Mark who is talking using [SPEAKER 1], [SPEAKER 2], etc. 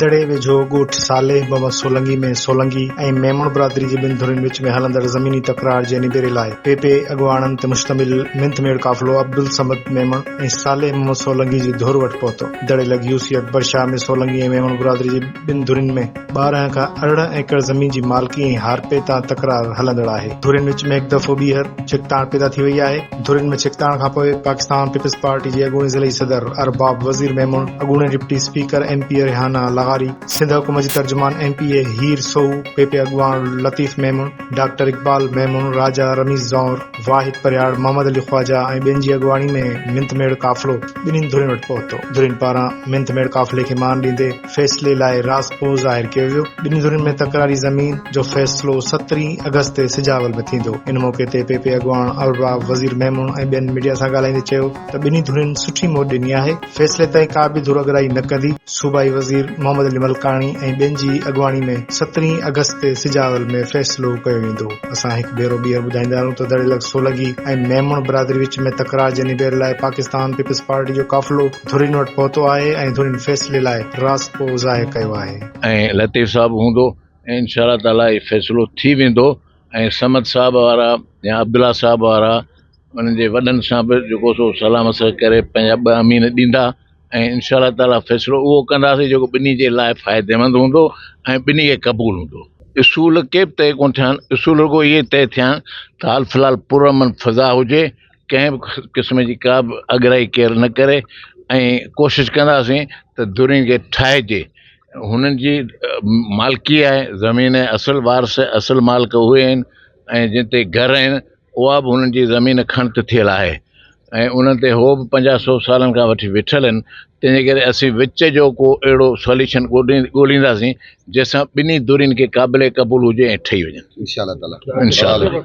[SPEAKER 1] दड़े वेझो ॻोठ सालेह मोहम्मद सोलंगी में सोलंगी ऐं मेमण बिरादरी जी ॿिनि धुरियुनि विच में हलंदड़ ज़मीनी तकरार जे निबेरे लाइ पेपे अॻुवाणनि ते मुश्तमिल मिंथमेड़ काफ़िलो अब्दुल समद मेमण ऐं सालेह मोहम्मद सोलंगी जी धुर वटि पहुतो। दड़े लॻ यूसी अकबर शाह में सोलंगी ऐं मेमण बिरादरी जी ॿिनि धुरियुनि में 12 खां 18 एकड़ ज़मीन जी मालिकी ऐं हारपे तां तकरार हलंदड़ आहे। धुरियुनि विच में हिकु दफ़ो ॿीहर छिकताण पैदा थी वई आहे। धुरियुनि में छिकताण खां पोइ पाकिस्तान पीपल्स पार्टी जे अॻूणे ज़िलई सदर अरबाब वज़ीर मेमण, अॻूणे डिप्टी स्पीकर MP रिहाना लगारी, सिंध हुकूमत जी तर्जुमान MPA हीर सोऊ, पेपे अॻुवाण लतीफ़ मेमण, डॉक्टर इकबाल मेमण, राजा रमीज़ ज़ौर, वाहिद परियाड़, मोहम्मद अली ख्वाजा ऐं ॿियनि जी अॻुवाणी में मिंथमेड़ काफ़िलो ॿिन्हिनि धुरियुनि वटि पहुतो। धुरियुनि पारां मिंथमेड़ काफ़िले खे मान ॾींदे फ़ैसिले लाइ राज़पोइ ज़ाहिर कयो वियो। ॿिन्ही धुरियुनि में तकरारी ज़मीन जो फ़ैसिलो 17 अगस्त ते सिजावल में थींदो। इन मौक़े ते पेपे अॻुवाण अरबाब वज़ीर मेमण ऐं ॿियनि मीडिया सां ॻाल्हाईंदे चयो त ॿिन्ही धुरियुनि सुठी मोट ॾिनी आहे। फ़ैसिले ताईं का बि धुर अॻराई न कंदी। सूबाई वज़ीर मोहम्मद अली मलकाणी ऐं ॿियनि जी अॻुवाणी में 17 अगस्त ते सिजावल में फ़ैसिलो कयो वेंदो। असां हिकु भेरो ॿीहर ॿुधाईंदा आहियूं त दड़े लॻ सोलंगी ऐं मेमण बिरादरी विच में तकरार जे निबेरे लाइ पाकिस्तान पीपल्स पार्टी जो काफ़िलो धुरियुनि वटि पहुतो आहे ऐं धुरियुनि फ़ैसिले लाइ राज़पोइ ज़ाहिर कयो आहे।
[SPEAKER 2] ऐं लतीफ़ साहब हूंदो ऐं इंशाअल्लाह ताला इहो फ़ैसिलो थी वेंदो ऐं समद साहब वारा या अब्दुल्ला साहब वारा उन्हनि जे वॾनि सां बि जेको सो सलाह मशवरा करे पंहिंजा 2 अमीन ॾींदा ऐं इंशाअल्लाह ताला फ़ैसिलो उहो कंदासीं जेको ॿिन्ही जे लाइ फ़ाइदेमंद हूंदो ऐं ॿिन्ही खे क़बूल हूंदो। उसूल के बि तय कोन थियनि, उसूल रुॻो इहे तय थियनि त हाल फ़िलहाल पुरअमन फ़ज़ा हुजे, कंहिं बि क़िस्म जी का बि अॻराई केरु न करे ऐं कोशिशि कंदासीं त धुरियुनि खे ठाहिजे। हुननि जी मालिकी आहे ज़मीन, असुल वारस असुल मालिक उहे आहिनि ऐं जिन ते घर आहिनि उहा बि हुननि जी ज़मीन खणित थियल आहे ऐं उन्हनि ते हो बि 50-100 सालनि खां वठी वेठल आहिनि। तंहिंजे करे असीं विच जो को अहिड़ो सॉल्यूशन ॻोल्हींदासीं जंहिंसां ॿिन्ही धुरियुनि खे क़ाबिल क़बूल हुजे ऐं ठही वञनि इंशाअल्लाह ताला।